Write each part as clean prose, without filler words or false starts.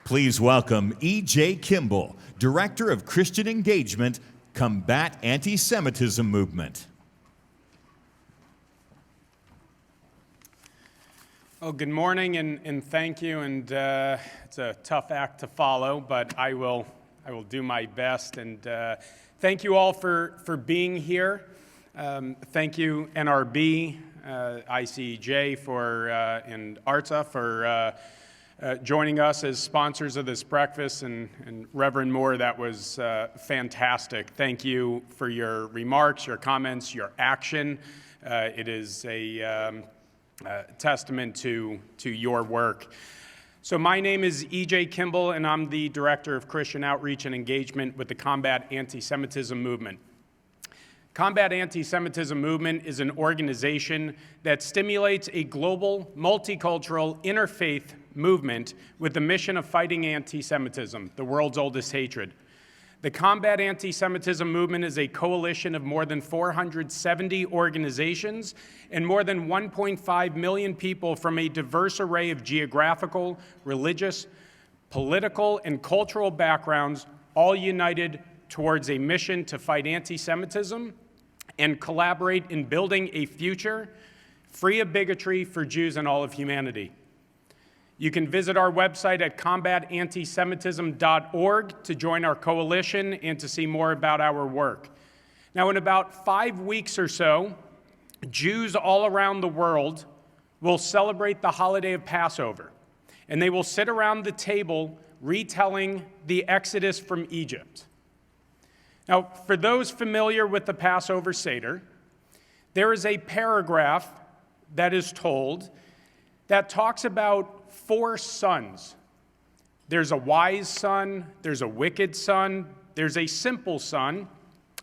Please welcome E.J. Kimball, Director of Christian Engagement, Combat Anti-Semitism Movement. Well, good morning and thank you. And it's a tough act to follow, but I will do my best. And thank you all for being here. Thank you, NRB, ICEJ and IHRA for joining us as sponsors of this breakfast, and Reverend Moore, that was fantastic. Thank you for your remarks, your comments, your action. It is a testament to your work. So my name is E.J. Kimball, and I'm the Director of Christian Outreach and Engagement with the Combat Anti-Semitism Movement. Combat Anti-Semitism Movement is an organization that stimulates a global, multicultural, interfaith movement with the mission of fighting anti-Semitism, the world's oldest hatred. The Combat Anti-Semitism Movement is a coalition of more than 470 organizations and more than 1.5 million people from a diverse array of geographical, religious, political, and cultural backgrounds, all united towards a mission to fight anti-Semitism and collaborate in building a future free of bigotry for Jews and all of humanity. You can visit our website at combatantisemitism.org to join our coalition and to see more about our work. Now, in about 5 weeks or so, Jews all around the world will celebrate the holiday of Passover, and they will sit around the table retelling the Exodus from Egypt. Now, for those familiar with the Passover Seder, there is a paragraph that is told that talks about 4 sons. There's a wise son, there's a wicked son, there's a simple son,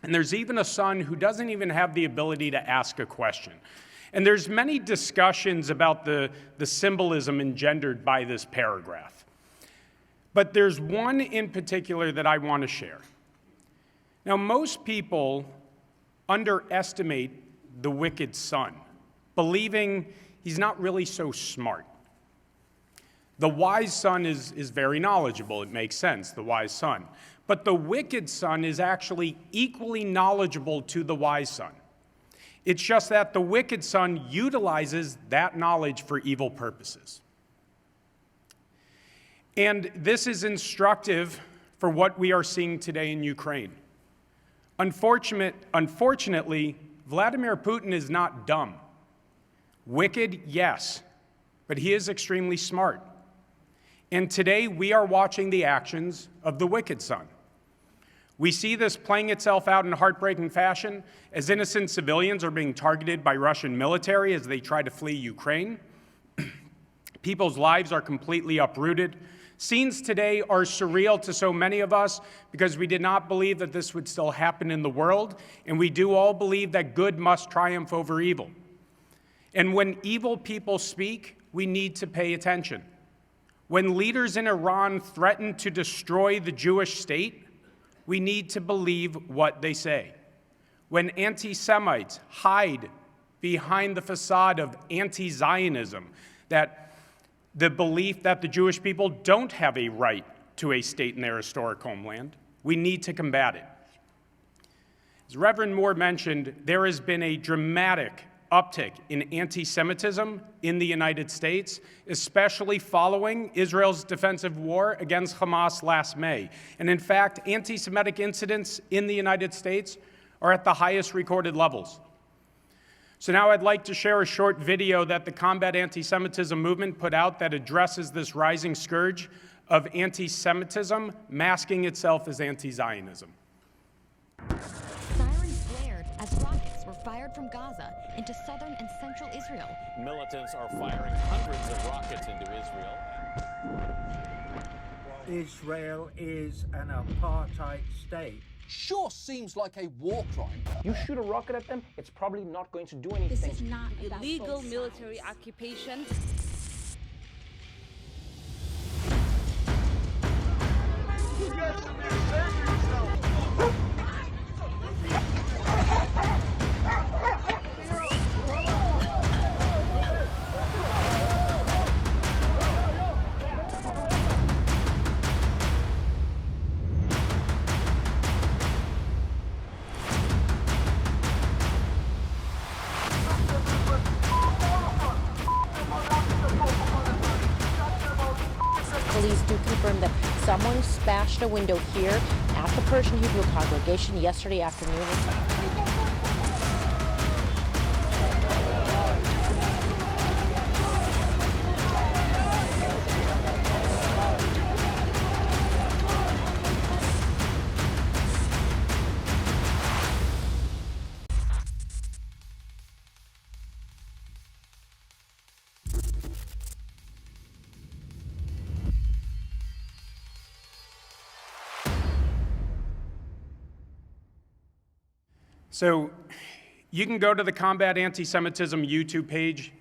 and there's even a son who doesn't even have the ability to ask a question. And there's many discussions about the symbolism engendered by this paragraph. But there's one in particular that I want to share. Now, most people underestimate the wicked son, believing he's not really so smart. The wise son is very knowledgeable. It makes sense, the wise son. But the wicked son is actually equally knowledgeable to the wise son. It's just that the wicked son utilizes that knowledge for evil purposes. And this is instructive for what we are seeing today in Ukraine. Unfortunately, Vladimir Putin is not dumb. Wicked, yes, but he is extremely smart. And today we are watching the actions of the wicked son. We see this playing itself out in heartbreaking fashion as innocent civilians are being targeted by Russian military as they try to flee Ukraine. People's lives are completely uprooted. Scenes today are surreal to so many of us because we did not believe that this would still happen in the world, and we do all believe that good must triumph over evil. And when evil people speak, we need to pay attention. When leaders in Iran threaten to destroy the Jewish state, we need to believe what they say. When anti-Semites hide behind the facade of anti-Zionism, that the belief that the Jewish people don't have a right to a state in their historic homeland, we need to combat it. As Reverend Moore mentioned, there has been a dramatic uptick in anti-Semitism in the United States, especially following Israel's defensive war against Hamas last May. And in fact, anti-Semitic incidents in the United States are at the highest recorded levels. So now I'd like to share a short video that the Combat Anti-Semitism Movement put out that addresses this rising scourge of anti-Semitism masking itself as anti-Zionism. Sirens blared as rockets were fired from Gaza into southern and central Israel. Militants are firing hundreds of rockets into Israel. Israel is an apartheid state. Sure seems like a war crime. You shoot a rocket at them, it's probably not going to do anything. This is not illegal military occupation. police do confirm that someone smashed a window here at the Persian Hebrew congregation yesterday afternoon. So you can go to the Combat Anti-Semitism YouTube page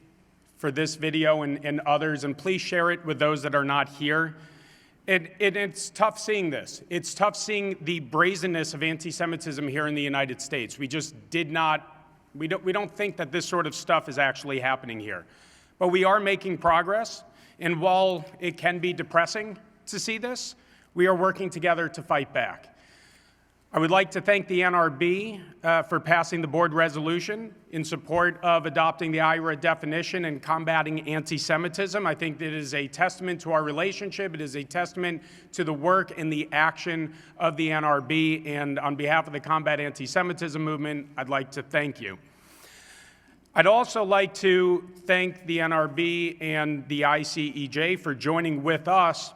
for this video and others, and please share it with those that are not here. It's tough seeing this. It's tough seeing the brazenness of anti-Semitism here in the United States. We just did not, we don't think that this sort of stuff is actually happening here. But we are making progress, and while it can be depressing to see this, we are working together to fight back. I would like to thank the NRB for passing the board resolution in support of adopting the IHRA definition and combating anti-Semitism. I think that it is a testament to our relationship. It is a testament to the work and the action of the NRB. And on behalf of the Combat Anti-Semitism movement, I'd like to thank you. I'd also like to thank the NRB and the ICEJ for joining with us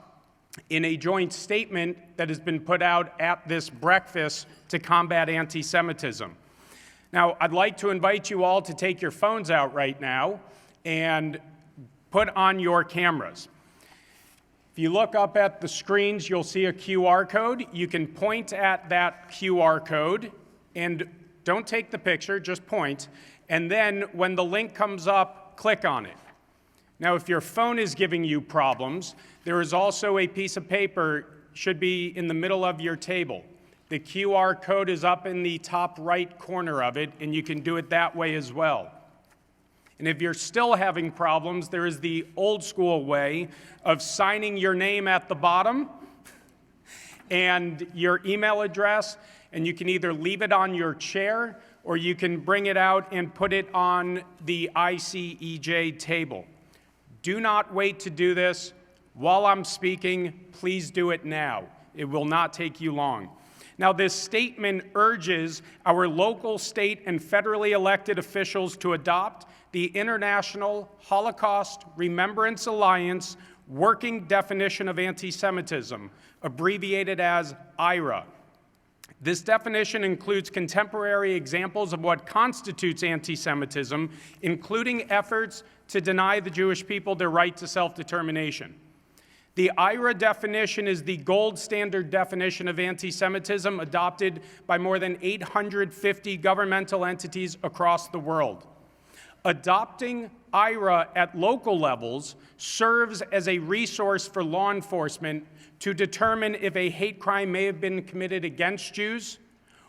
in a joint statement that has been put out at this breakfast to combat anti-Semitism. Now, I'd like to invite you all to take your phones out right now and put on your cameras. If you look up at the screens, you'll see a QR code. You can point at that QR code and don't take the picture, just point. And then when the link comes up, click on it. Now, if your phone is giving you problems, there is also a piece of paper, should be in the middle of your table. The QR code is up in the top right corner of it, and you can do it that way as well. And if you're still having problems, there is the old school way of signing your name at the bottom and your email address, and you can either leave it on your chair or you can bring it out and put it on the ICEJ table. Do not wait to do this. While I'm speaking, please do it now. It will not take you long. Now, this statement urges our local, state, and federally elected officials to adopt the International Holocaust Remembrance Alliance Working Definition of Antisemitism, abbreviated as IHRA. This definition includes contemporary examples of what constitutes anti-Semitism, including efforts to deny the Jewish people their right to self-determination. The IHRA definition is the gold standard definition of anti-Semitism adopted by more than 850 governmental entities across the world. Adopting IHRA at local levels serves as a resource for law enforcement to determine if a hate crime may have been committed against Jews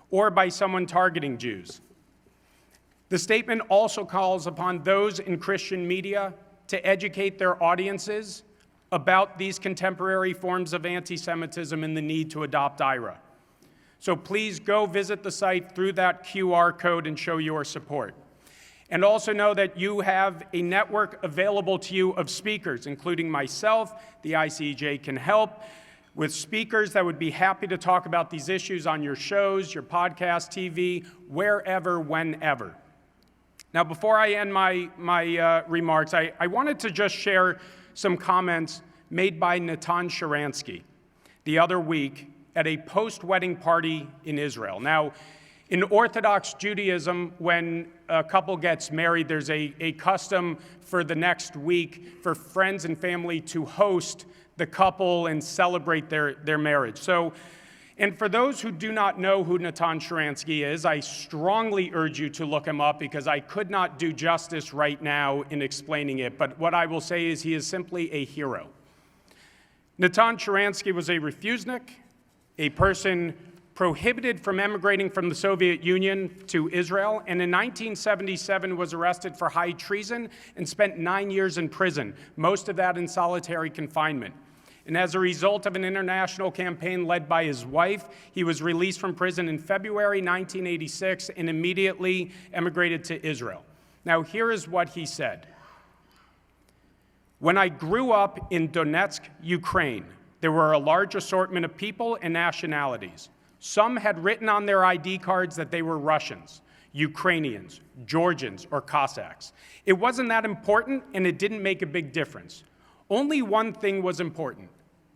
or by someone targeting Jews. The statement also calls upon those in Christian media to educate their audiences about these contemporary forms of anti-Semitism and the need to adopt IHRA. So please go visit the site through that QR code and show your support. And also know that you have a network available to you of speakers, including myself. The ICEJ can help with speakers that would be happy to talk about these issues on your shows, your podcast, TV, wherever, whenever. Now, before I end my remarks, I wanted to just share some comments made by Natan Sharansky the other week at a post-wedding party in Israel. Now, in Orthodox Judaism, when a couple gets married, there's a custom for the next week for friends and family to host the couple and celebrate their marriage. So, and for those who do not know who Natan Sharansky is, I strongly urge you to look him up because I could not do justice right now in explaining it. But what I will say is he is simply a hero. Natan Sharansky was a refusenik, a person prohibited from emigrating from the Soviet Union to Israel, and in 1977 was arrested for high treason and spent 9 years in prison, most of that in solitary confinement. And as a result of an international campaign led by his wife, he was released from prison in February 1986 and immediately emigrated to Israel. Now, here is what he said. When I grew up in Donetsk, Ukraine, there were a large assortment of people and nationalities. Some had written on their ID cards that they were Russians, Ukrainians, Georgians, or Cossacks. It wasn't that important, and it didn't make a big difference. Only one thing was important.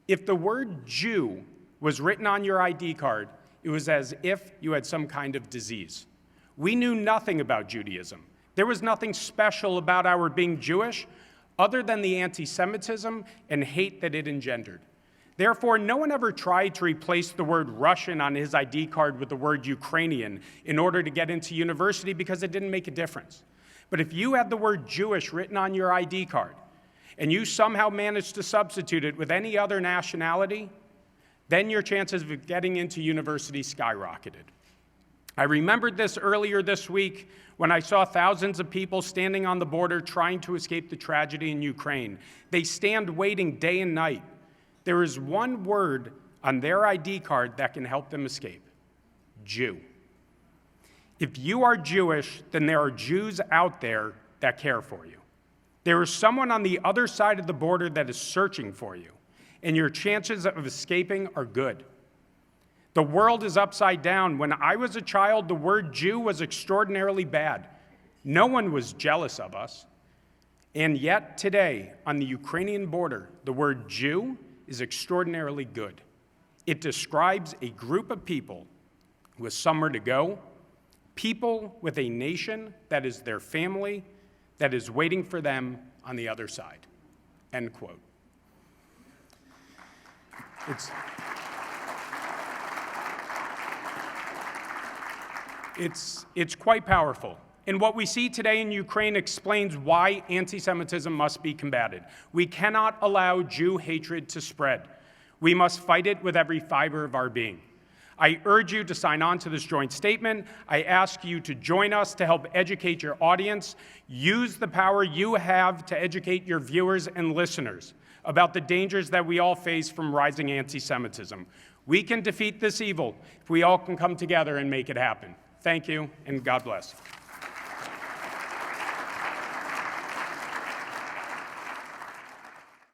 If the word Jew was written on your ID card, it was as if you had some kind of disease. We knew nothing about Judaism. There was nothing special about our being Jewish other than the anti-Semitism and hate that it engendered. Therefore, no one ever tried to replace the word Russian on his ID card with the word Ukrainian in order to get into university because it didn't make a difference. But if you had the word Jewish written on your ID card and you somehow managed to substitute it with any other nationality, then your chances of getting into university skyrocketed. I remembered this earlier this week when I saw thousands of people standing on the border trying to escape the tragedy in Ukraine. They stand waiting day and night. There is one word on their ID card that can help them escape: Jew. If you are Jewish, then there are Jews out there that care for you. There is someone on the other side of the border that is searching for you, and your chances of escaping are good. The world is upside down. When I was a child, the word Jew was extraordinarily bad. No one was jealous of us. And yet today, on the Ukrainian border, the word Jew is extraordinarily good. It describes a group of people with somewhere to go, people with a nation that is their family, that is waiting for them on the other side. End quote. It's quite powerful. And what we see today in Ukraine explains why anti-Semitism must be combated. We cannot allow Jew hatred to spread. We must fight it with every fiber of our being. I urge you to sign on to this joint statement. I ask you to join us to help educate your audience. Use the power you have to educate your viewers and listeners about the dangers that we all face from rising anti-Semitism. We can defeat this evil if we all can come together and make it happen. Thank you, and God bless.